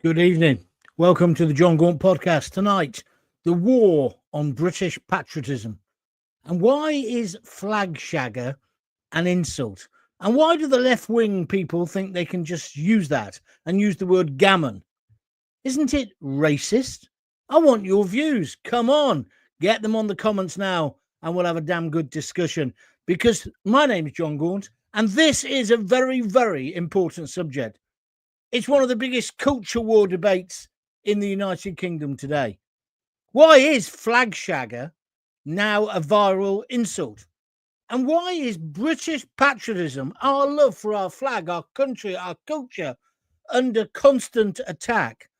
Good evening. Welcome to the Jon Gaunt podcast. Tonight, the war on British patriotism. And why is flag shagger an insult? And why do the left-wing people think they can just use that and use the word gammon? Isn't it racist? I want your views. Come on, get them on the comments now and we'll have a damn good discussion, because my name is Jon Gaunt and this is a very, very important subject. It's one of the biggest culture war debates in the United Kingdom today. Why is flag shagger now a viral insult? And why is British patriotism, our love for our flag, our country, our culture, under constant attack?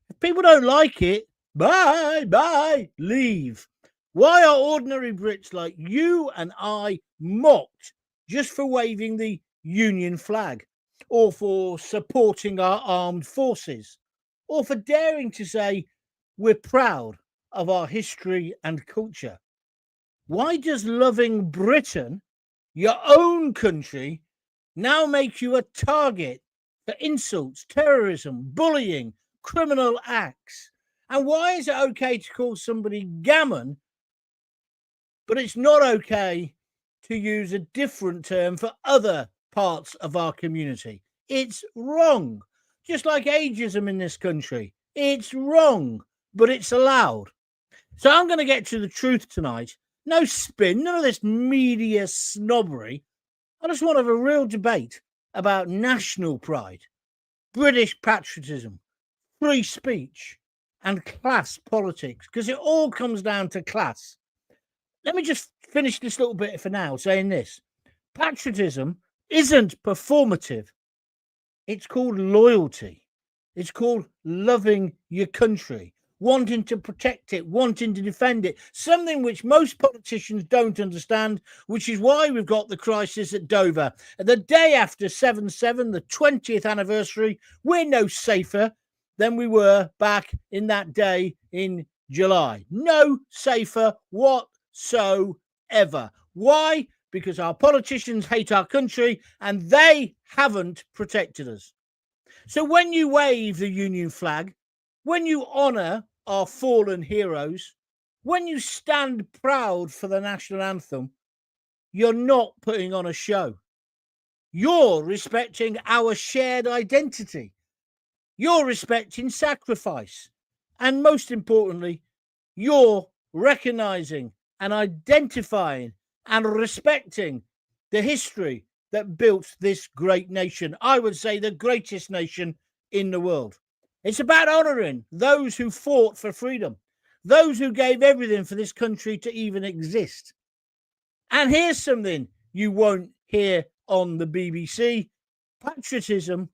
If people don't like it, bye, leave. Why are ordinary Brits like you and I mocked just for waving the Union flag, or for supporting our armed forces, or for daring to say we're proud of our history and culture? Why does loving Britain, your own country, now make you a target for insults, terrorism, bullying, criminal acts? And why is it okay to call somebody gammon, but it's not okay to use a different term for other parts of our community? It's wrong. Just like ageism in this country. It's wrong, but it's allowed. So I'm going to get to the truth tonight. No spin, none of this media snobbery. I just want to have a real debate about national pride, British patriotism, free speech, and class politics, because it all comes down to class. Let me just finish this little bit for now saying this. Patriotism isn't performative. It's called loyalty. It's called loving your country, wanting to protect it, wanting to defend it, something which most politicians don't understand, which is why we've got the crisis at Dover. The day after 7/7, the 20th anniversary, we're no safer than we were back in that day in July. No safer whatsoever. Why? Because our politicians hate our country and they haven't protected us. So when you wave the Union flag, when you honour our fallen heroes, when you stand proud for the national anthem, you're not putting on a show. You're respecting our shared identity. You're respecting sacrifice. And most importantly, you're recognising and identifying and respecting the history that built this great nation. I would say the greatest nation in the world. It's about honouring those who fought for freedom, those who gave everything for this country to even exist. And here's something you won't hear on the BBC. Patriotism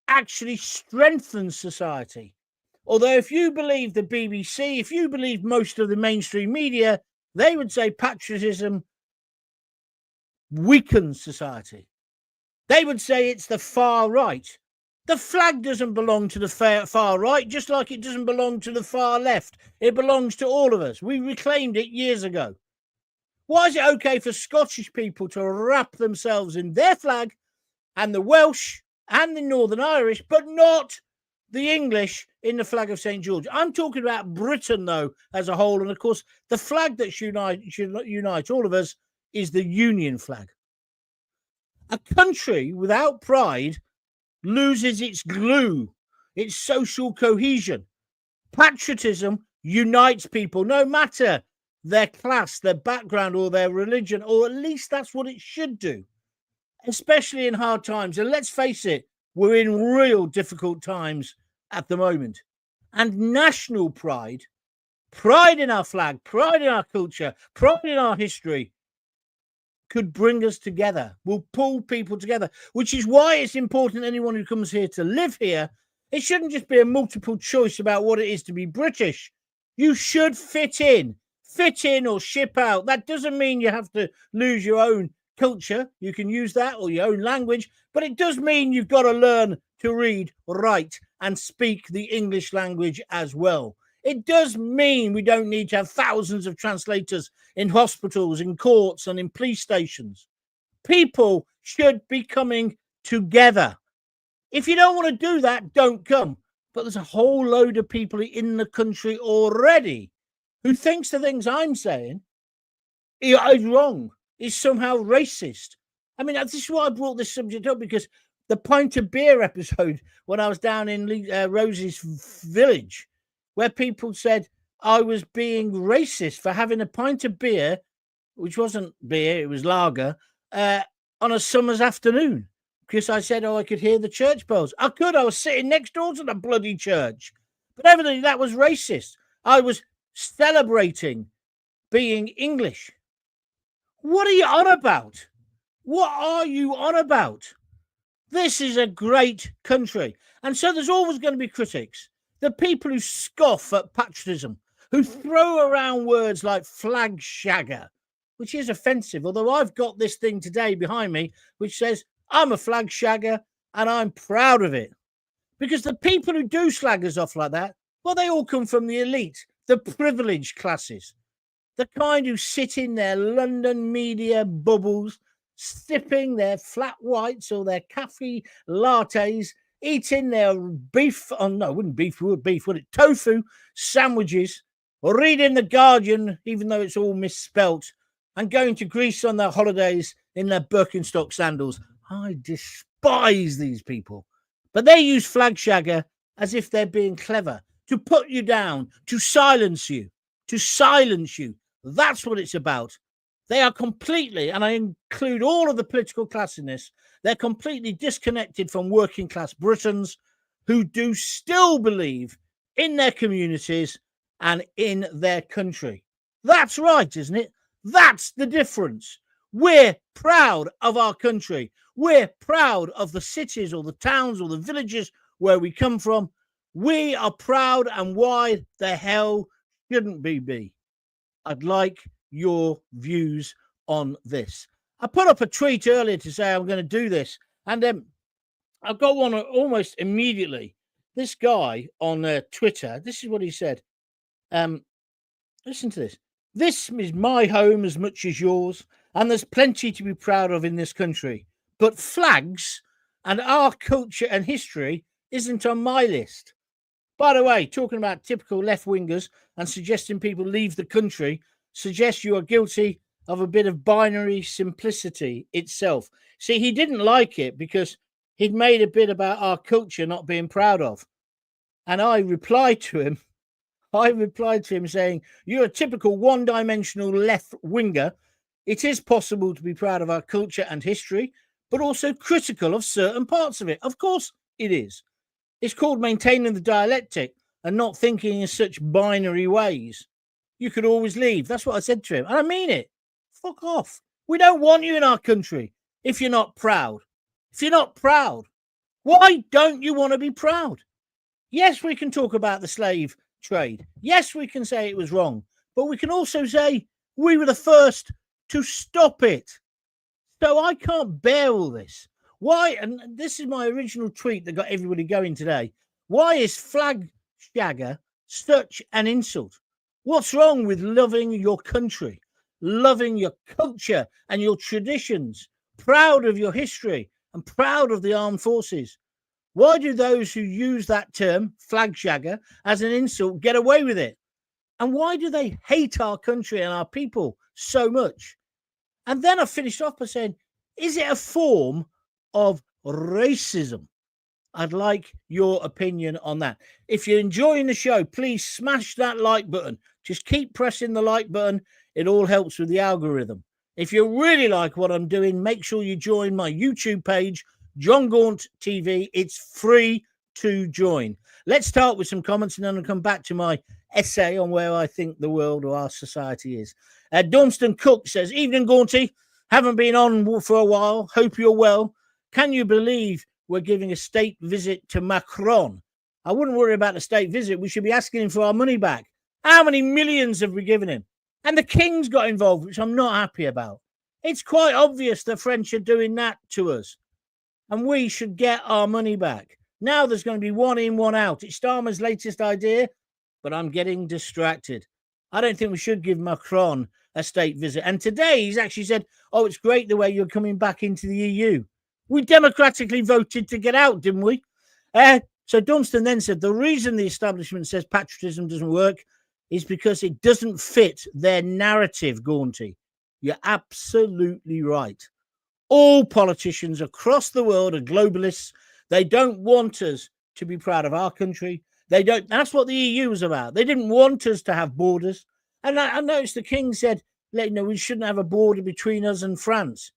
actually strengthens society. Although if you believe the BBC, if you believe most of the mainstream media, they would say patriotism weakens society. They would say it's the far right. The flag doesn't belong to the far right, just like it doesn't belong to the far left. It belongs to all of us. We reclaimed it years ago. Why is it okay for Scottish people to wrap themselves in their flag, and the Welsh and the Northern Irish, but not the English in the flag of St. George? I'm talking about Britain, though, as a whole. And, of course, the flag that should unite all of us is the Union flag. A country without pride loses its glue, its social cohesion. Patriotism unites people, no matter their class, their background, or their religion, or at least that's what it should do, especially in hard times. And let's face it, we're in real difficult times at the moment. And national pride, pride in our flag, pride in our culture, pride in our history, could bring us together, will pull people together, which is why it's important anyone who comes here to live here, it shouldn't just be a multiple choice about what it is to be British. You should fit in or ship out. That doesn't mean you have to lose your own culture. You can use that, or your own language, but it does mean you've got to learn to read, write, and speak the English language as well. It does mean we don't need to have thousands of translators in hospitals, in courts, and in police stations. People should be coming together. If you don't want to do that, don't come. But there's a whole load of people in the country already who thinks the things I'm saying is wrong, is somehow racist. I mean, this is why I brought this subject up, because the pint of beer episode when I was down in Rosie's village, where people said I was being racist for having a pint of beer, which wasn't beer, it was lager, on a summer's afternoon. Because I said, I could hear the church bells. I could. I was sitting next door to the bloody church. But evidently that was racist. I was celebrating being English. What are you on about? What are you on about? This is a great country. And so there's always going to be critics. The people who scoff at patriotism, who throw around words like flag shagger, which is offensive. Although I've got this thing today behind me, which says, I'm a flag shagger and I'm proud of it. Because the people who do slag us off like that, well, they all come from the elite, the privileged classes, the kind who sit in their London media bubbles, sipping their flat whites or their cafe lattes, eating their beef, wouldn't beef, would it? Tofu sandwiches, or reading The Guardian, even though it's all misspelt, and going to Greece on their holidays in their Birkenstock sandals. I despise these people. But they use flag shagger as if they're being clever, to put you down, to silence you, That's what it's about. They are completely, and I include all of the political class in this, they're completely disconnected from working class Britons who do still believe in their communities and in their country. That's right, isn't it? That's the difference. We're proud of our country. We're proud of the cities or the towns or the villages where we come from. We are proud, and why the hell shouldn't we be? I'd like your views on this. I put up a tweet earlier to say I'm going to do this, and I've got one almost immediately. This guy on Twitter, this is what he said. Listen to this. This is my home as much as yours, and there's plenty to be proud of in this country. But flags and our culture and history isn't on my list. By the way, talking about typical left-wingers and suggesting people leave the country suggests you are guilty of a bit of binary simplicity itself. See, he didn't like it because he'd made a bit about our culture not being proud of. And I replied to him saying, you're a typical one-dimensional left-winger. It is possible to be proud of our culture and history, but also critical of certain parts of it. Of course it is. It's called maintaining the dialectic and not thinking in such binary ways. You could always leave. That's what I said to him. And I mean it. Fuck off. We don't want you in our country if you're not proud. If you're not proud, why don't you want to be proud? Yes, we can talk about the slave trade. Yes, we can say it was wrong. But we can also say we were the first to stop it. So I can't bear all this. Why? And this is my original tweet that got everybody going today. Why is flag shagger such an insult? What's wrong with loving your country, loving your culture and your traditions, proud of your history and proud of the armed forces? Why do those who use that term, flag shagger, as an insult get away with it? And why do they hate our country and our people so much? And then I finished off by saying, is it a form of racism? I'd like your opinion on that. If you're enjoying the show, please smash that like button. Just keep pressing the like button. It all helps with the algorithm. If you really like what I'm doing, make sure you join my YouTube page, Jon Gaunt TV. It's free to join. Let's start with some comments and then I'll come back to my essay on where I think the world or our society is. Dormston Cook says, evening Gaunty, haven't been on for a while. Hope you're well. Can you believe we're giving a state visit to Macron? I wouldn't worry about the state visit. We should be asking him for our money back. How many millions have we given him? And the King's got involved, which I'm not happy about. It's quite obvious the French are doing that to us. And we should get our money back. Now there's going to be one in, one out. It's Starmer's latest idea, but I'm getting distracted. I don't think we should give Macron a state visit. And today he's actually said, oh, it's great the way you're coming back into the EU. We democratically voted to get out, didn't we? So Dunstan then said the reason the establishment says patriotism doesn't work is because it doesn't fit their narrative, Gaunty. You're absolutely right. All politicians across the world are globalists. They don't want us to be proud of our country. They don't. That's what the EU was about. They didn't want us to have borders. And I noticed the King said, we shouldn't have a border between us and France.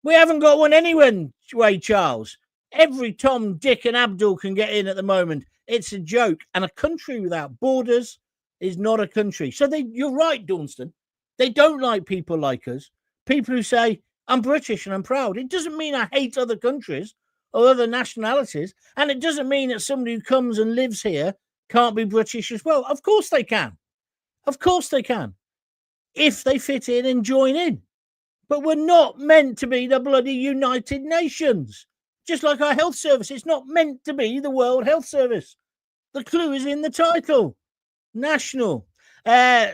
We haven't got one anyway, Charles. Every Tom, Dick, and Abdul can get in at the moment. It's a joke. And a country without borders is not a country. So you're right, Dunstan. They don't like people like us. People who say, I'm British and I'm proud. It doesn't mean I hate other countries or other nationalities. And it doesn't mean that somebody who comes and lives here can't be British as well. Of course they can. Of course they can. If they fit in and join in. But we're not meant to be the bloody United Nations. Just like our health service. It's not meant to be the World Health Service. The clue is in the title. National.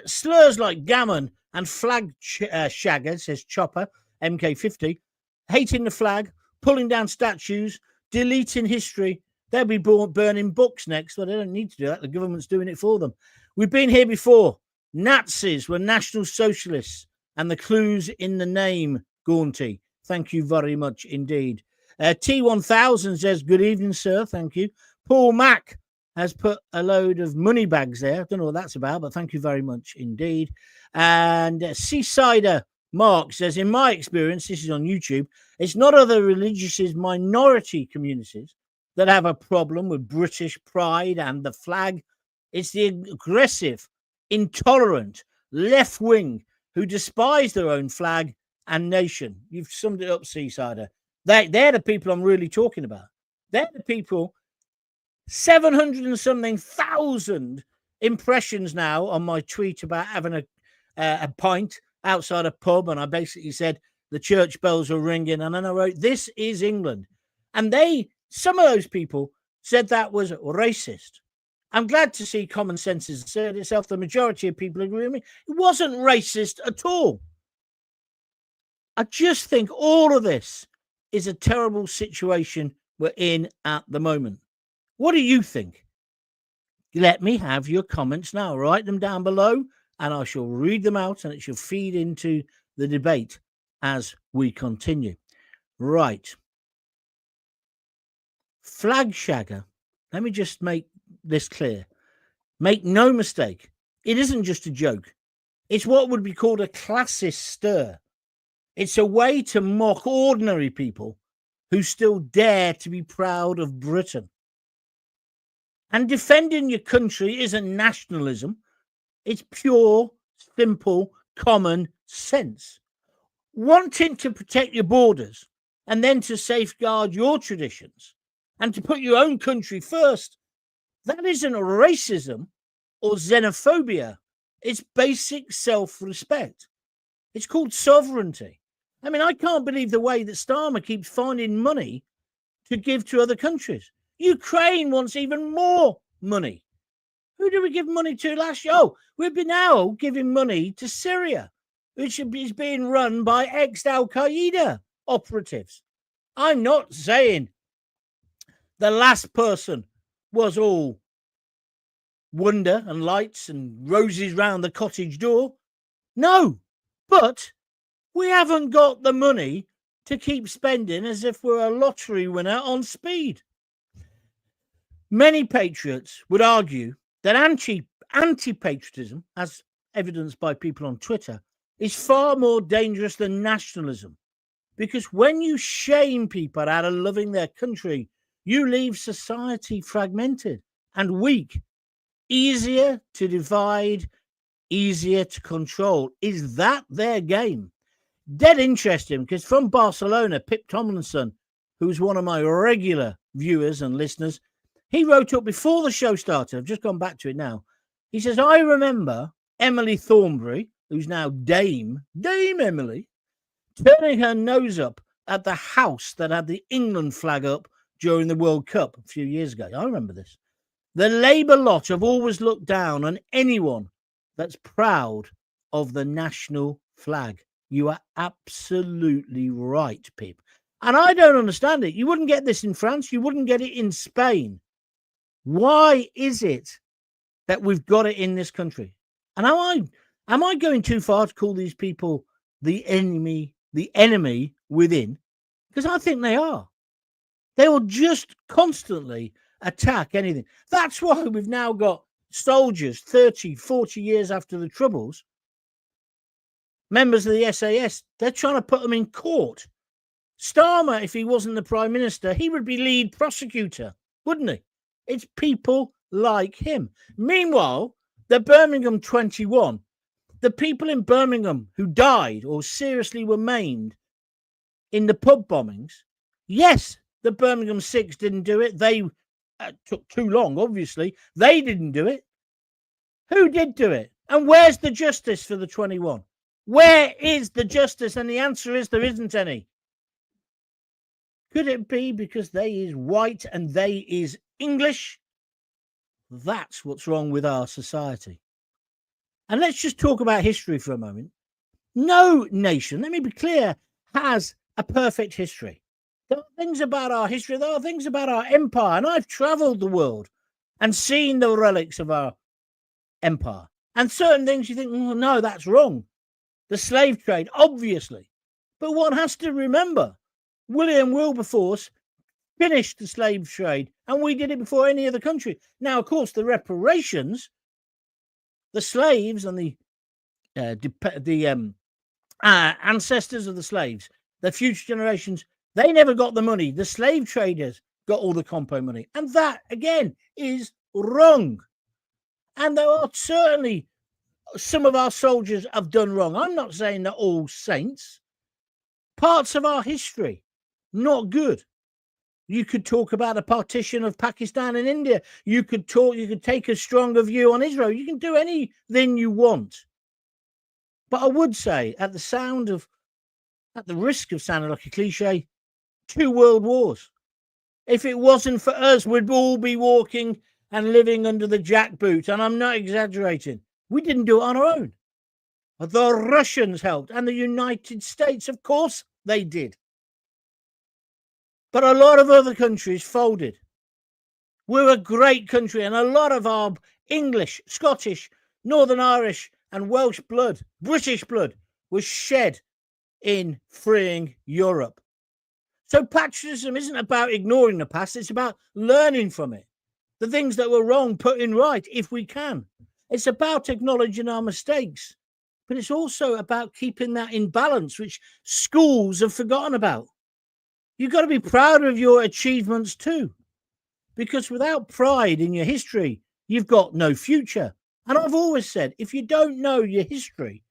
Slurs like gammon and flag shagger, says Chopper, MK50, hating the flag, pulling down statues, deleting history. They'll be burning books next. Well, they don't need to do that. The government's doing it for them. We've been here before. Nazis were National Socialists, and the clues in the name, Gaunty. Thank you very much indeed. T1000 says, good evening, sir. Thank you. Paul Mack has put a load of money bags there. I don't know what that's about, but thank you very much indeed. And Seasider Mark says, in my experience, this is on YouTube, it's not other religious minority communities that have a problem with British pride and the flag. It's the aggressive, intolerant, left-wing who despise their own flag and nation. You've summed it up, Seasider. They're the people I'm really talking about. They're the people, 700 and something thousand impressions now on my tweet about having a pint outside a pub. And I basically said the church bells were ringing. And then I wrote, this is England. And some of those people said that was racist. I'm glad to see common sense has asserted itself. The majority of people agree with me. It wasn't racist at all. I just think all of this is a terrible situation we're in at the moment. What do you think? Let me have your comments now. Write them down below and I shall read them out and it shall feed into the debate as we continue. Right. Flag shagger. Let me just make this clear. Make no mistake. It isn't just a joke. It's what would be called a classist stir. It's a way to mock ordinary people who still dare to be proud of Britain. And defending your country isn't nationalism. It's pure, simple, common sense. Wanting to protect your borders and then to safeguard your traditions and to put your own country first, that isn't racism or xenophobia. It's basic self-respect. It's called sovereignty. I mean, I can't believe the way that Starmer keeps finding money to give to other countries. Ukraine wants even more money. Who did we give money to last year? Oh, we've been now giving money to Syria, which is being run by ex-Al-Qaeda operatives. I'm not saying the last person was all wonder and lights and roses round the cottage door. No, but we haven't got the money to keep spending as if we're a lottery winner on speed. Many patriots would argue that anti-patriotism, as evidenced by people on Twitter, is far more dangerous than nationalism. Because when you shame people out of loving their country, you leave society fragmented and weak, easier to divide, easier to control. Is that their game? Dead interesting, because from Barcelona, Pip Tomlinson, who's one of my regular viewers and listeners, he wrote up before the show started. I've just gone back to it now. He says, I remember Emily Thornberry, who's now Dame Emily, turning her nose up at the house that had the England flag up during the World Cup a few years ago. I remember this. The Labour lot have always looked down on anyone that's proud of the national flag. You are absolutely right, Pip. And I don't understand it. You wouldn't get this in France. You wouldn't get it in Spain. Why is it that we've got it in this country? And am I going too far to call these people the enemy within? Because I think they are. They will just constantly attack anything. That's why we've now got soldiers 30, 40 years after the Troubles, members of the SAS, they're trying to put them in court. Starmer, if he wasn't the Prime Minister, he would be lead prosecutor, wouldn't he? It's people like him. Meanwhile, the Birmingham 21, the people in Birmingham who died or seriously were maimed in the pub bombings, yes, the Birmingham 6 didn't do it. They took too long, obviously. They didn't do it. Who did do it? And where's the justice for the 21? Where is the justice? And the answer is there isn't any. Could it be because they is white and they is English? That's what's wrong with our society. And let's just talk about history for a moment. No nation, let me be clear, has a perfect history. There are things about our history, there are things about our empire, and I've traveled the world and seen the relics of our empire. And certain things you think, oh, no, that's wrong. The slave trade, obviously. But one has to remember, William Wilberforce finished the slave trade, and we did it before any other country. Now, of course, the reparations, the slaves and the ancestors of the slaves, the future generations, they never got the money. The slave traders got all the compo money. And that, again, is wrong. And there are certainly some of our soldiers have done wrong. I'm not saying they're all saints. Parts of our history, not good. You could talk about the partition of Pakistan and India. You could take a stronger view on Israel. You can do anything you want. But I would say, at the risk of sounding like a cliche, 2 world wars. If it wasn't for us, we'd all be walking and living under the jackboot. And I'm not exaggerating. We didn't do it on our own. The Russians helped, and the United States, of course, they did. But a lot of other countries folded. We're a great country, and a lot of our English, Scottish, Northern Irish, and Welsh blood, British blood, was shed in freeing Europe. So patriotism isn't about ignoring the past, it's about learning from it. The things that were wrong, putting right if we can. It's about acknowledging our mistakes, but it's also about keeping that in balance, which schools have forgotten about. You've got to be proud of your achievements too, because without pride in your history, you've got no future. And I've always said, if you don't know your history,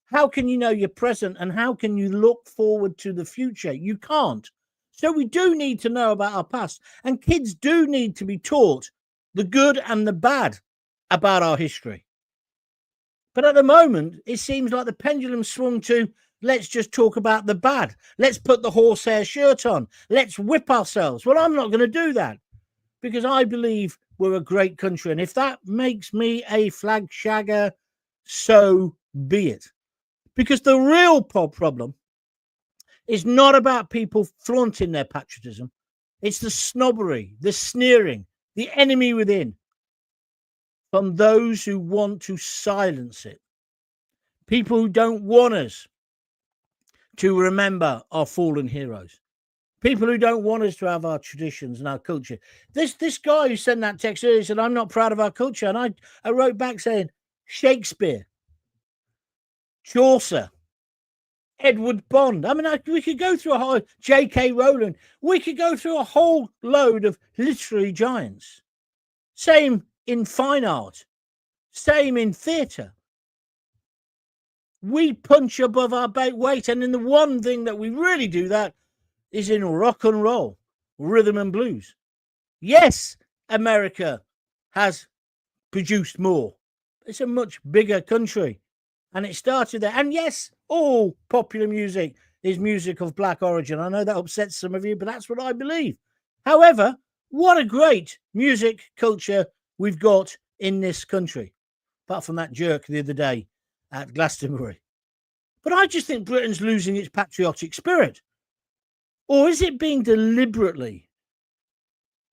how can you know your present and how can you look forward to the future? You can't. So we do need to know about our past, and kids do need to be taught the good and the bad about our history. But at the moment, it seems like the pendulum swung to, let's just talk about the bad. Let's put the horsehair shirt on. Let's whip ourselves. Well, I'm not going to do that because I believe we're a great country. And if that makes me a flag shagger, so be it. Because the real problem is not about people flaunting their patriotism. It's the snobbery, the sneering, the enemy within from those who want to silence it. People who don't want us to remember our fallen heroes. People who don't want us to have our traditions and our culture. This guy who sent that text earlier said, I'm not proud of our culture. And I wrote back saying, Shakespeare, Chaucer, Edward Bond. I mean, we could go through a whole J.K. Rowling. We could go through a whole load of literary giants. Same in fine art. Same in theatre. We punch above our weight. And then the one thing that we really do that is in rock and roll, rhythm and blues. Yes, America has produced more. It's a much bigger country. And it started there. And yes, all popular music is music of black origin. I know that upsets some of you, but that's what I believe. However, what a great music culture we've got in this country. Apart from that jerk the other day at Glastonbury. But I just think Britain's losing its patriotic spirit. Or is it being deliberately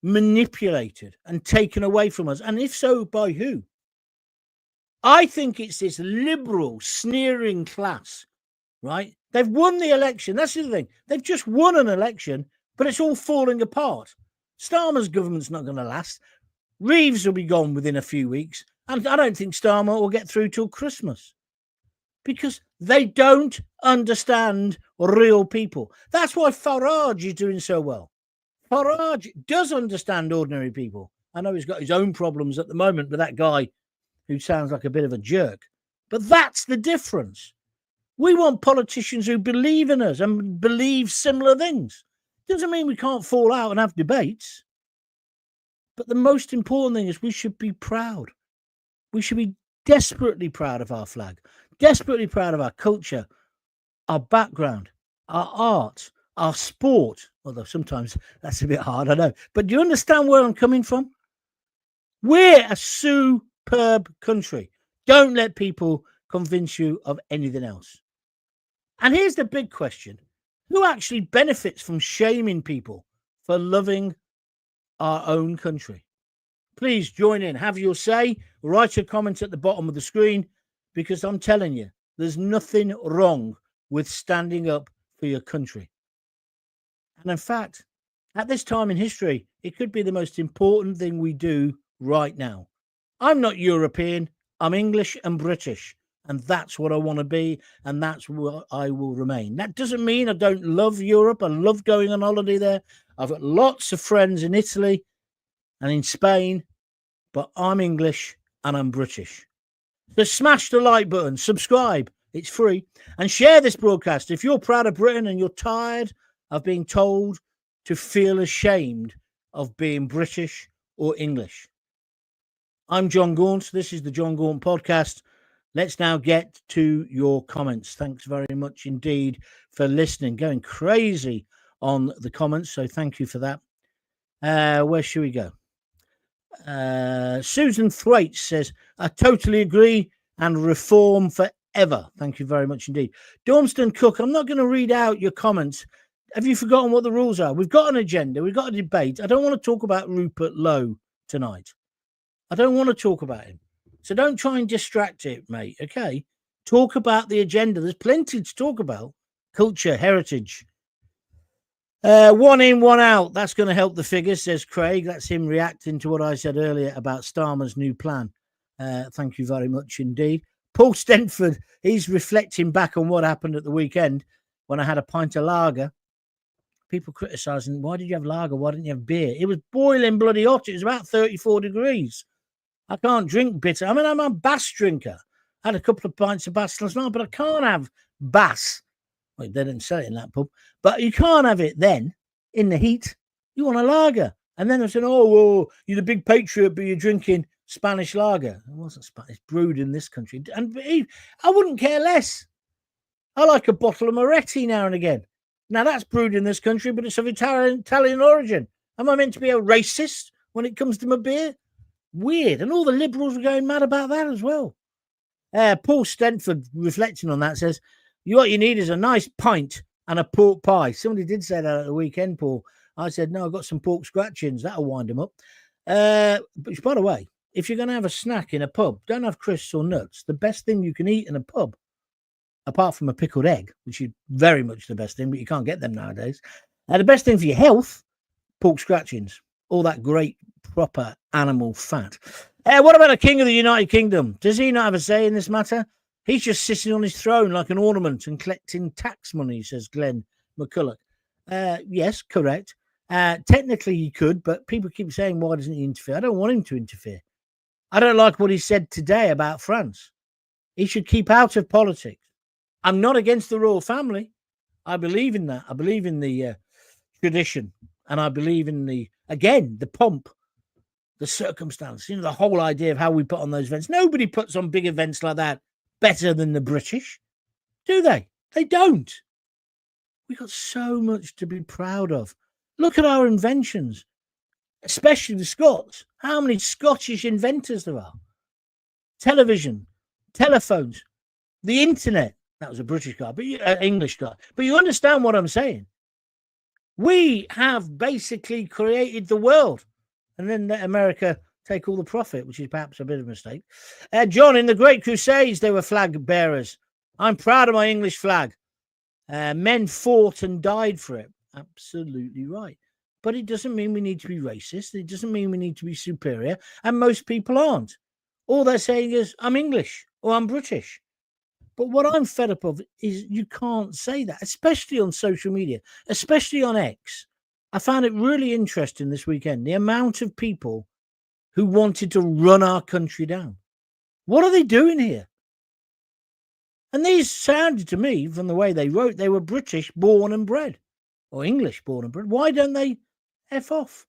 manipulated and taken away from us? And if so, by who? I think it's this liberal, sneering class, right? They've won the election. That's the thing. They've just won an election, but it's all falling apart. Starmer's government's not going to last. Reeves will be gone within a few weeks. And I don't think Starmer will get through till Christmas because they don't understand real people. That's why Farage is doing so well. Farage does understand ordinary people. I know he's got his own problems at the moment with that guy who sounds like a bit of a jerk. But that's the difference. We want politicians who believe in us and believe similar things. Doesn't mean we can't fall out and have debates. But the most important thing is we should be proud. We should be desperately proud of our flag, desperately proud of our culture, our background, our art, our sport. Although sometimes that's a bit hard, I know. But do you understand where I'm coming from? We're a superb country. Don't let people convince you of anything else. And here's the big question. Who actually benefits from shaming people for loving our own country? Please join in, have your say, write a comment at the bottom of the screen, because I'm telling you, there's nothing wrong with standing up for your country. And in fact, at this time in history, it could be the most important thing we do right now. I'm not European, I'm English and British, and that's what I want to be, and that's what I will remain. That doesn't mean I don't love Europe. I love going on holiday there. I've got lots of friends in Italy and in Spain, but I'm English and I'm British. So smash the like button, subscribe, it's free, and share this broadcast if you're proud of Britain and you're tired of being told to feel ashamed of being British or English. I'm Jon Gaunt. This is the Jon Gaunt podcast. Let's now get to your comments. Thanks very much indeed for listening. Going crazy on the comments, so thank you for that. Where should we go? Susan Thwaites says, I totally agree and reform forever. Thank you very much indeed. Dormston Cook, I'm not going to read out your comments. Have you forgotten what the rules are? We've got an agenda. We've got a debate. I don't want to talk about Rupert Lowe tonight. I don't want to talk about him. So don't try and distract it, mate, okay? Talk about the agenda. There's plenty to talk about. Culture, heritage. One in, one out. That's going to help the figures, says Craig. That's him reacting to what I said earlier about Starmer's new plan. Thank you very much indeed. Paul Stenford, he's reflecting back on what happened at the weekend when I had a pint of lager. People criticising, why did you have lager? Why didn't you have beer? It was boiling bloody hot. It was about 34 degrees. I can't drink bitter. I mean, I'm a Bass drinker. I had a couple of pints of Bass last night, but I can't have Bass. Well, they didn't sell it in that pub. But you can't have it then in the heat. You want a lager. And then they're saying, oh, well, you're the big patriot, but you're drinking Spanish lager. It wasn't Spanish. It's brewed in this country. And I wouldn't care less. I like a bottle of Moretti now and again. Now, that's brewed in this country, but it's of Italian origin. Am I meant to be a racist when it comes to my beer? Weird. And all the liberals are going mad about that as well. Paul Stenford, reflecting on that, says, what you need is a nice pint and a pork pie. Somebody did say that at the weekend, Paul. I said, no, I've got some pork scratchings. That'll wind them up. But by the way, if you're going to have a snack in a pub, don't have crisps or nuts. The best thing you can eat in a pub, apart from a pickled egg, which is very much the best thing, but you can't get them nowadays. The best thing for your health, pork scratchings. All that great, proper animal fat. What about the King of the United Kingdom? Does he not have a say in this matter? He's just sitting on his throne like an ornament and collecting tax money, says Glenn McCulloch. Yes, correct. Technically he could, but people keep saying, why doesn't he interfere? I don't want him to interfere. I don't like what he said today about France. He should keep out of politics. I'm not against the royal family. I believe in that. I believe in the tradition. And I believe in the pomp, the circumstance, the whole idea of how we put on those events. Nobody puts on big events like that better than the British, do they? They don't. We've got so much to be proud of. Look at our inventions, especially the Scots. How many Scottish inventors there are? Television, telephones, the internet. That was a British guy, but English guy. But you understand what I'm saying. We have basically created the world, and then let America take all the profit, which is perhaps a bit of a mistake. John, in the Great Crusades, they were flag bearers. I'm proud of my English flag. Men fought and died for it. Absolutely right. But it doesn't mean we need to be racist. It doesn't mean we need to be superior. And most people aren't. All they're saying is, I'm English or I'm British. But what I'm fed up of is you can't say that, especially on social media, especially on X. I found it really interesting this weekend, the amount of people who wanted to run our country down. What are they doing here? And these sounded to me, from the way they wrote, they were British born and bred, or English born and bred. Why don't they F off?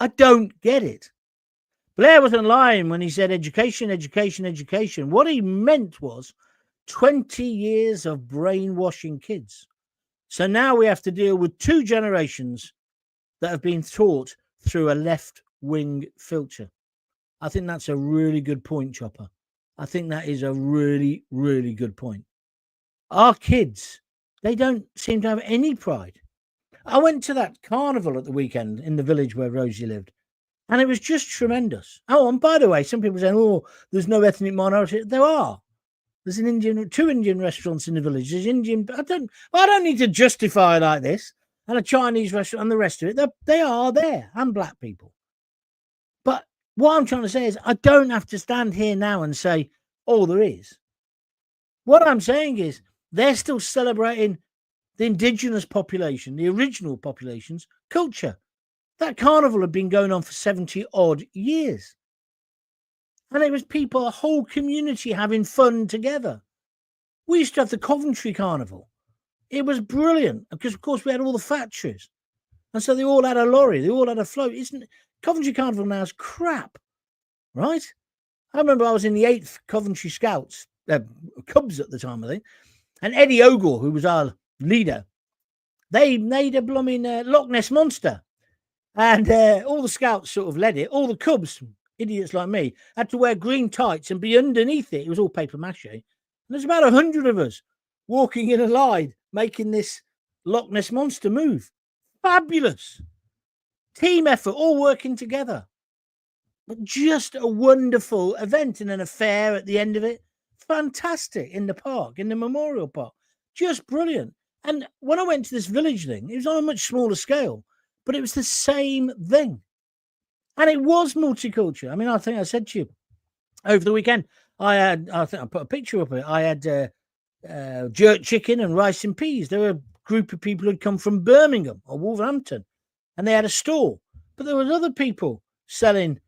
I don't get it. Blair wasn't lying when he said education, education, education. What he meant was 20 years of brainwashing kids. So now we have to deal with 2 generations that have been taught through a left-wing filter. I think that's a really good point, Chopper. I think that is a really, really good point. Our kids, they don't seem to have any pride. I went to that carnival at the weekend in the village where Rosie lived, and it was just tremendous. Oh, and by the way, some people saying, oh, there's no ethnic minority. There are. There's 2 Indian restaurants in the village. There's Indian. I don't need to justify like this. And a Chinese restaurant and the rest of it. They are there, and black people. But what I'm trying to say is, I don't have to stand here now and say, oh, there is. What I'm saying is, they're still celebrating the indigenous population, the original population's culture. That carnival had been going on for 70 odd years. And it was people, a whole community having fun together. We used to have the Coventry Carnival. It was brilliant because, of course, we had all the factories. And so they all had a lorry. They all had a float. Coventry Carnival now is crap, right? I remember I was in the 8th Coventry Scouts, Cubs at the time, I think. And Eddie Ogle, who was our leader, they made a blooming Loch Ness Monster. And all the Scouts sort of led it. All the Cubs, idiots like me, had to wear green tights and be underneath it. It was all paper mache. And there's about 100 of us walking in a line, making this Loch Ness Monster move. Fabulous. Team effort, all working together. But just a wonderful event and an affair at the end of it. Fantastic in the park, in the Memorial Park. Just brilliant. And when I went to this village thing, it was on a much smaller scale, but it was the same thing. And it was multicultural. I mean, I think I said to you over the weekend, I think I put a picture up of it. I had jerk chicken and rice and peas. There were a group of people who'd come from Birmingham or Wolverhampton, and they had a stall. But there were other people selling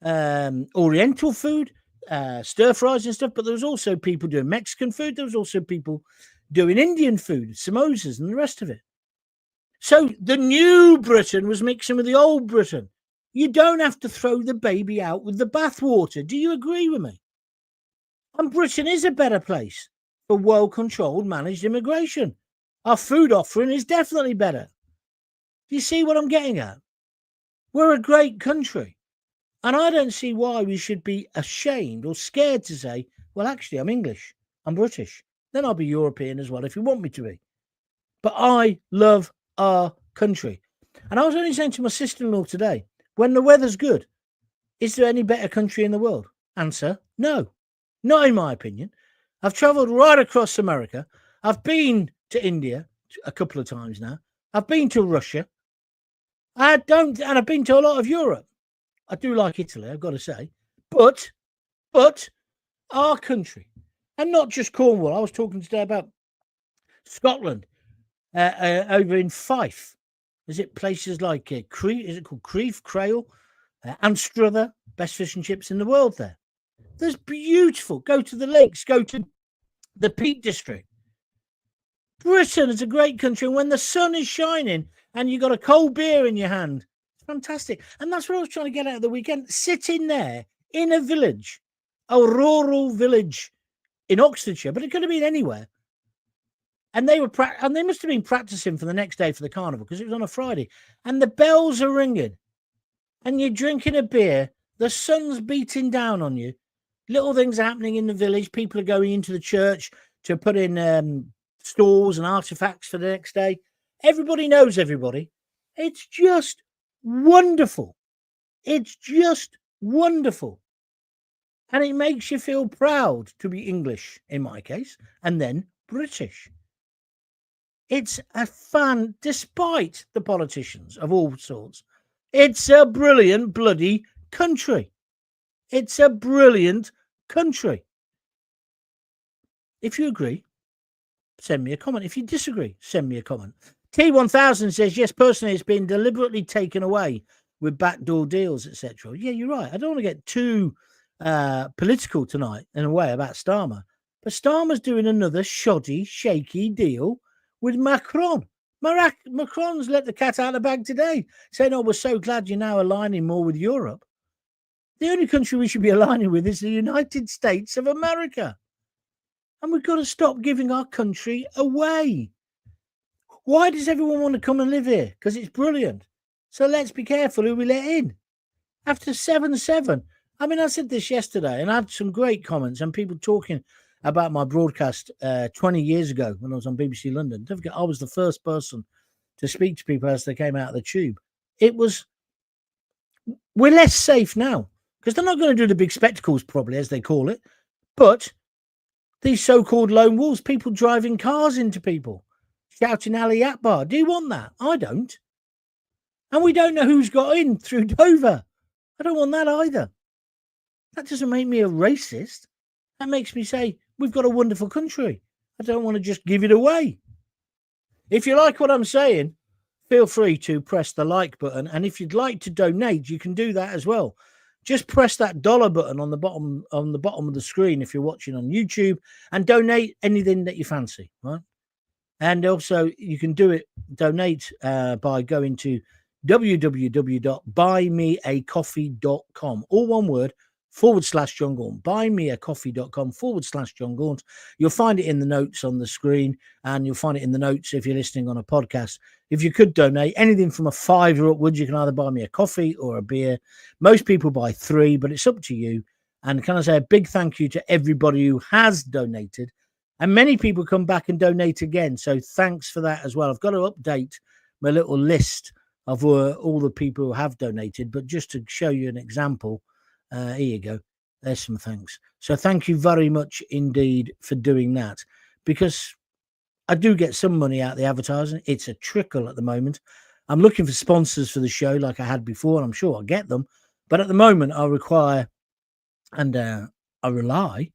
Oriental food, stir fries and stuff. But there was also people doing Mexican food. There was also people doing Indian food, samosas and the rest of it. So the new Britain was mixing with the old Britain. You don't have to throw the baby out with the bathwater. Do you agree with me? And Britain is a better place for well-controlled, managed immigration. Our food offering is definitely better. Do you see what I'm getting at? We're a great country. And I don't see why we should be ashamed or scared to say, well, actually, I'm English. I'm British. Then I'll be European as well if you want me to be. But I love our country. And I was only saying to my sister-in-law today, when the weather's good, is there any better country in the world? Answer, no. Not in my opinion. I've travelled right across America. I've been to India a couple of times now. I've been to Russia. And I've been to a lot of Europe. I do like Italy, I've got to say. But our country, and not just Cornwall. I was talking today about Scotland, over in Fife. Is it places like Crieff? Is it called Crieff, Crail, Anstruther? Best fish and chips in the world there. There's beautiful. Go to the lakes. Go to the Peak District. Britain is a great country. And when the sun is shining and you've got a cold beer in your hand, it's fantastic. And that's what I was trying to get out of the weekend. Sitting there in a village, a rural village in Oxfordshire, but it could have been anywhere. And they must have been practicing for the next day for the carnival because it was on a Friday. And the bells are ringing. And you're drinking a beer. The sun's beating down on you. Little things are happening in the village. People are going into the church to put in stalls and artifacts for the next day. Everybody knows everybody. It's just wonderful. It's just wonderful. And it makes you feel proud to be English, in my case, and then British. It's a fun, despite the politicians of all sorts. It's a brilliant bloody country. It's a brilliant country. If you agree, send me a comment. If you disagree, send me a comment. T1000 says, yes, personally, it's been deliberately taken away with backdoor deals, etc. Yeah, you're right. I don't want to get too political tonight, in a way, about Starmer. But Starmer's doing another shoddy, shaky deal with Macron. Macron's let the cat out of the bag today, saying, oh, we're so glad you're now aligning more with Europe. The only country we should be aligning with is the United States of America. And we've got to stop giving our country away. Why does everyone want to come and live here? Because it's brilliant. So let's be careful who we let in. After 7-7, I mean, I said this yesterday and I had some great comments and people talking about my broadcast 20 years ago when I was on BBC London. Don't forget, I was the first person to speak to people as they came out of the tube. We're less safe now because they're not going to do the big spectacles, probably, as they call it. But these so-called lone wolves, people driving cars into people, shouting Ali Akbar. Do you want that? I don't. And we don't know who's got in through Dover. I don't want that either. That doesn't make me a racist. That makes me say, we've got a wonderful country. I don't want to just give it away. If you like what I'm saying, feel free to press the like button. And if you'd like to donate, you can do that as well. Just press that dollar button on the bottom of the screen if you're watching on YouTube and donate anything that you fancy, right? And also you can donate by going to www.buymeacoffee.com, all one word, /Jon Gaunt, buymeacoffee.com /Jon Gaunt. You'll find it in the notes on the screen and you'll find it in the notes if you're listening on a podcast. If you could donate anything from $5 upwards, you can either buy me a coffee or a beer. Most people buy 3, but it's up to you. And can I say a big thank you to everybody who has donated, and many people come back and donate again. So thanks for that as well. I've got to update my little list of all the people who have donated, but just to show you an example, here you go. There's some thanks. So thank you very much indeed for doing that, because I do get some money out of the advertising. It's a trickle at the moment. I'm looking for sponsors for the show like I had before, and I'm sure I'll get them. But at the moment, I require and I rely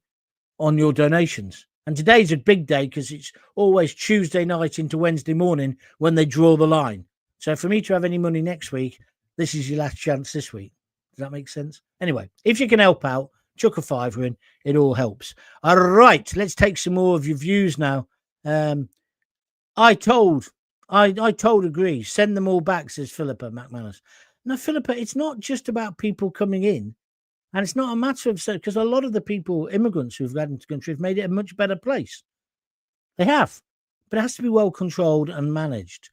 on your donations. And today's a big day because it's always Tuesday night into Wednesday morning when they draw the line. So for me to have any money next week, this is your last chance this week. Does that make sense? Anyway, if you can help out, chuck a $5 in. It all helps. All right, let's take some more of your views now. I told agree. Send them all back, says Philippa McManus. No, Philippa, it's not just about people coming in. And it's not a matter of, because a lot of the people, immigrants who've got into the country, have made it a much better place. They have. But it has to be well controlled and managed.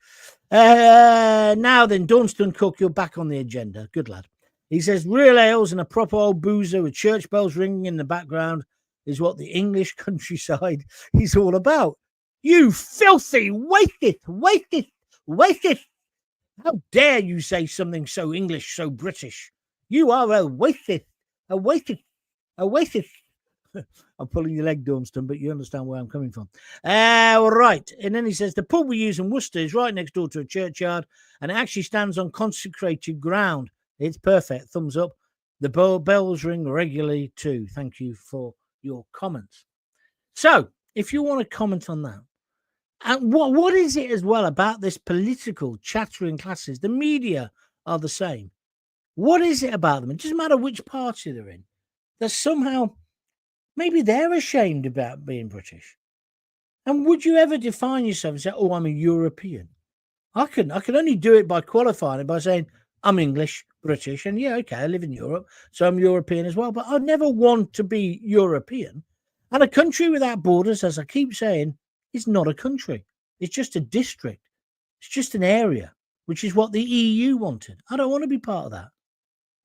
Now then, Daunston Cook, you're back on the agenda. Good lad. He says, real ales and a proper old boozer with church bells ringing in the background is what the English countryside is all about. You filthy, wasteth. How dare you say something so English, so British? You are a wasteth. I'm pulling your leg, Dormston, but you understand where I'm coming from. All right. And then he says, the pub we use in Worcester is right next door to a churchyard, and it actually stands on consecrated ground. It's perfect. Thumbs up. The bells ring regularly too. Thank you for your comments. So, if you want to comment on that, and what is it as well about this political chattering classes? The media are the same. What is it about them? It doesn't matter which party they're in. They're somehow, maybe they're ashamed about being British. And would you ever define yourself and say, oh, I'm a European? I can only do it by qualifying it by saying, I'm English, British, and yeah, okay, I live in Europe, so I'm European as well. But I'd never want to be European. And a country without borders, as I keep saying, is not a country. It's just a district. It's just an area, which is what the EU wanted. I don't want to be part of that.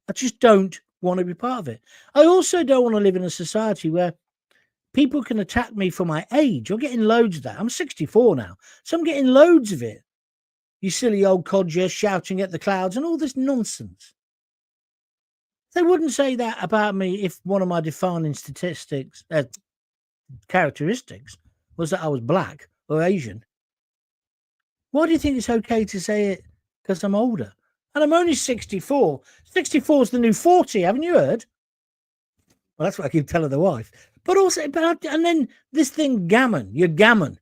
I just don't want to be part of it. I also don't want to live in a society where people can attack me for my age. You're getting loads of that. I'm 64 now, so I'm getting loads of it. you silly old codger shouting at the clouds and all this nonsense. They wouldn't say that about me if one of my defining characteristics was that I was black or Asian. Why do you think it's okay to say it? Because I'm older. And I'm only 64. 64 is the new 40, haven't you heard? Well, that's what I keep telling the wife. But also, and then this thing, gammon, you're gammon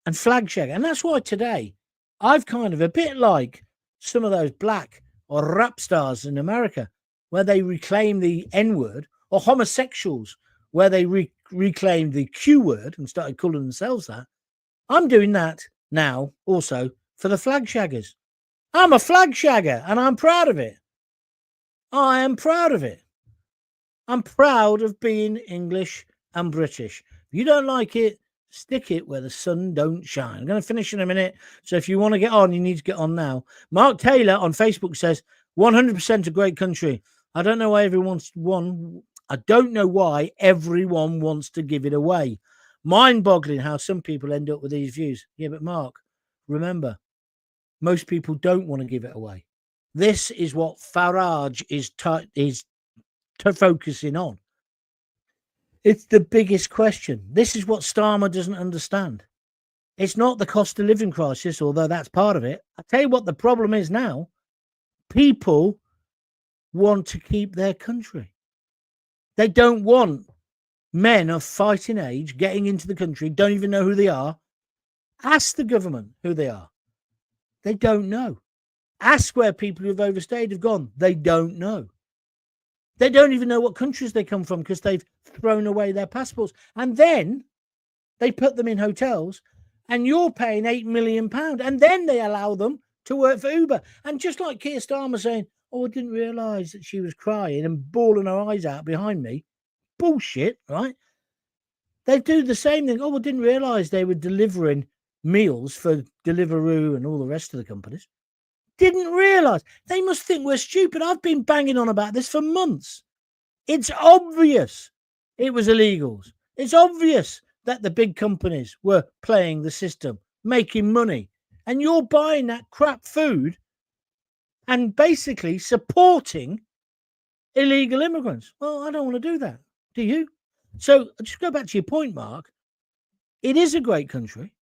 and flag shagger. And that's why today I've kind of a bit like some of those black or rap stars in America where they reclaim the N-word, or homosexuals where they reclaimed the Q word and started calling themselves that. I'm doing that now also for the flag shaggers. I'm a flag shagger and I'm proud of it. I am proud of it. I'm proud of being English and British. If you don't like it, stick it where the sun don't shine. I'm going to finish in a minute. So if you want to get on, you need to get on now. Mark Taylor on Facebook says, 100% a great country. I don't know why I don't know why everyone wants to give it away. Mind-boggling how some people end up with these views. Yeah, but Mark, remember, most people don't want to give it away. This is what Farage is focusing on. It's the biggest question. This is what Starmer doesn't understand. It's not the cost of living crisis, although that's part of it. I tell you what the problem is now. People want to keep their country. They don't want men of fighting age getting into the country, don't even know who they are. Ask the government who they are. They don't know. Ask where people who've overstayed have gone. They don't know. They don't even know what countries they come from because they've thrown away their passports. And then they put them in hotels and you're paying £8 million. And then they allow them to work for Uber. And just like Keir Starmer saying, oh, I didn't realise that she was crying and bawling her eyes out behind me. Bullshit, right? They do the same thing. Oh, I didn't realise they were delivering meals for Deliveroo and all the rest of the companies. Didn't realise. They must think we're stupid. I've been banging on about this for months. It's obvious it was illegals. It's obvious that the big companies were playing the system, making money. And you're buying that crap food and basically supporting illegal immigrants. Well, I don't want to do that. Do you? So just go back to your point, Mark. It is a great country.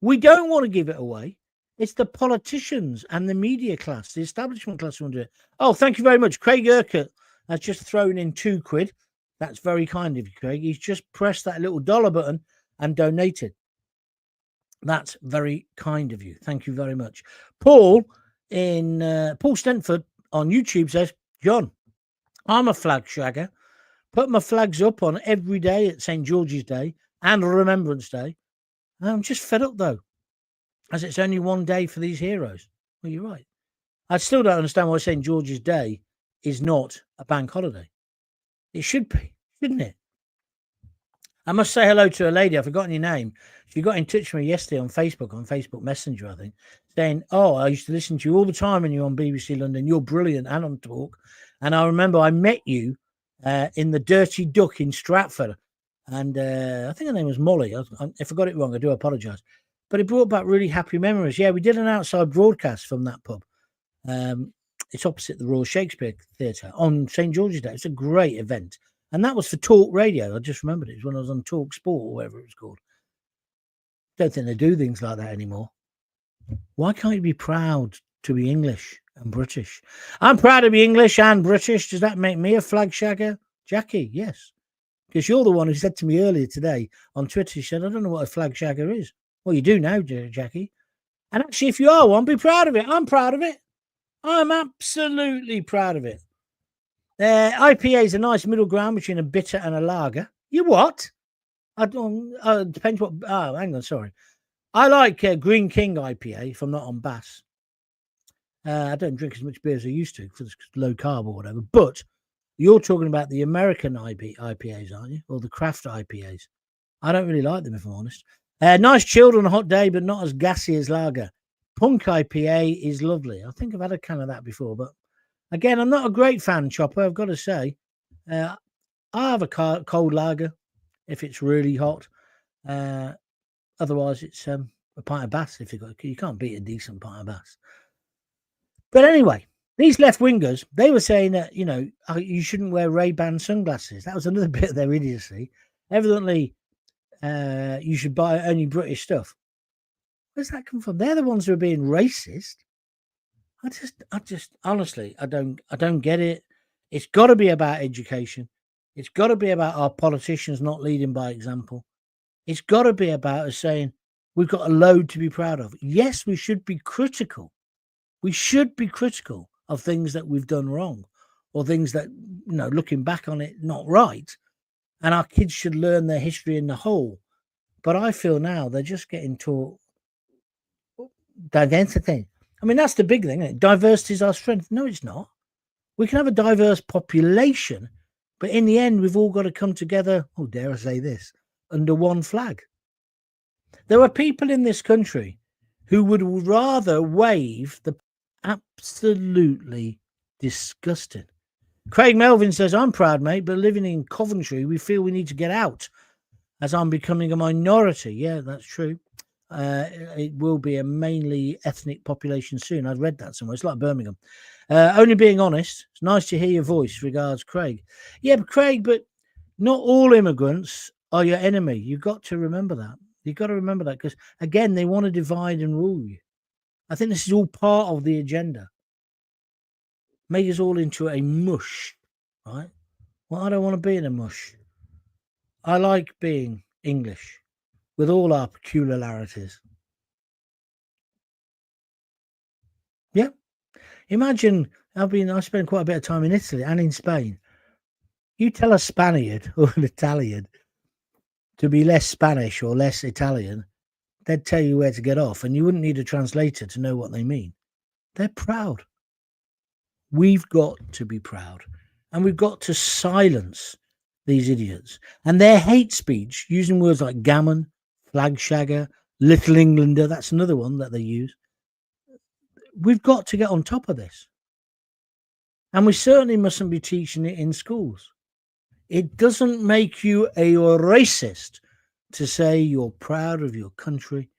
We don't want to give it away. It's the politicians and the media class, the establishment class who want to do it. Oh, thank you very much. Craig Urquhart has just thrown in £2. That's very kind of you, Craig. He's just pressed that little dollar button and donated. That's very kind of you. Thank you very much. Paul Stentford on YouTube says, John, I'm a flag shagger. Put my flags up on every day at St. George's Day and Remembrance Day. I'm just fed up, though, as it's only one day for these heroes. Well, you're right. I still don't understand why St. George's Day is not a bank holiday. It should be, shouldn't it? I must say hello to a lady. I've forgotten your name. She got in touch with me yesterday on Facebook Messenger, I think, saying, oh, I used to listen to you all the time when you were on BBC London. You're brilliant and on Talk. And I remember I met you in the Dirty Duck in Stratford. And I think her name was Molly. If I got it wrong, I do apologise. But it brought back really happy memories. Yeah, we did an outside broadcast from that pub. It's opposite the Royal Shakespeare Theatre on St. George's Day. It's a great event. And that was for Talk Radio. I just remembered it was when I was on Talk Sport or whatever it was called. Don't think they do things like that anymore. Why can't you be proud to be English and British? I'm proud to be English and British. Does that make me a flag shagger? Jackie, yes. Because you're the one who said to me earlier today on Twitter, you said, I don't know what a flag shagger is. Well, you do now, Jackie. And actually, if you are one, be proud of it. I'm proud of it. I'm absolutely proud of it. IPA is a nice middle ground between a bitter and a lager. You what? I don't. Depends what. Oh, hang on. Sorry. I like Green King IPA if I'm not on Bass. I don't drink as much beer as I used to because it's low carb or whatever. But you're talking about the American IPAs, aren't you? Or the craft IPAs. I don't really like them, if I'm honest. Nice chilled on a hot day, but not as gassy as lager. Punk IPA is lovely. I think I've had a can of that before, but again, I'm not a great fan, Chopper, I've got to say. I have a cold lager if it's really hot. Otherwise, it's a pint of Bass if you can't beat a decent pint of Bass. But anyway, these left-wingers, they were saying that, you shouldn't wear Ray-Ban sunglasses. That was another bit of their idiocy. Evidently, you should buy only British stuff. Where's that come from? They're the ones who are being racist. I just honestly, I don't get it. It's got to be about education. It's got to be about our politicians not leading by example. It's got to be about us saying we've got a load to be proud of. Yes, we should be critical. We should be critical of things that we've done wrong or things that, looking back on it, not right. And our kids should learn their history in the whole. But I feel now they're just getting taught diversity. I mean, that's the big thing, isn't it? Diversity is our strength. No, it's not. We can have a diverse population, but in the end, we've all got to come together, dare I say this, under one flag. There are people in this country who would rather wave the absolutely disgusting. Craig Melvin says, I'm proud, mate, but living in Coventry, we feel we need to get out as I'm becoming a minority. Yeah, that's true. It will be a mainly ethnic population soon. I've read that somewhere. It's like Birmingham. Only being honest, it's nice to hear your voice. Regards, Craig. Yeah, but Craig, but not all immigrants are your enemy. You've got to remember that. You've got to remember that because, again, they want to divide and rule you. I think this is all part of the agenda. Make us all into a mush, right? Well, I don't want to be in a mush. I like being English with all our peculiarities. Yeah. Imagine, I spent quite a bit of time in Italy and in Spain. You tell a Spaniard or an Italian to be less Spanish or less Italian, they'd tell you where to get off, and you wouldn't need a translator to know what they mean. They're proud. We've got to be proud, and we've got to silence these idiots. And their hate speech, using words like gammon, flag shagger, little Englander, that's another one that they use. We've got to get on top of this. And we certainly mustn't be teaching it in schools. It doesn't make you a racist to say you're proud of your country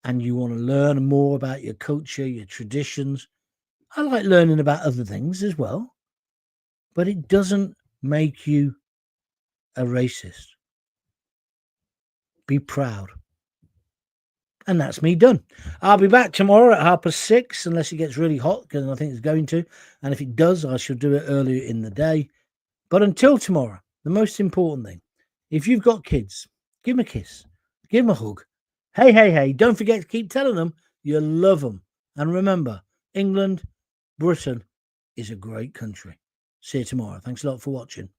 and you want to learn more about your culture, your traditions. I like learning about other things as well, but it doesn't make you a racist. Be proud. And that's me done. I'll be back tomorrow at 6:30, unless it gets really hot, because I think it's going to. And if it does, I shall do it earlier in the day. But until tomorrow, the most important thing, if you've got kids, give them a kiss, give them a hug. Hey, don't forget to keep telling them you love them. And remember, England, Britain is a great country. See you tomorrow. Thanks a lot for watching.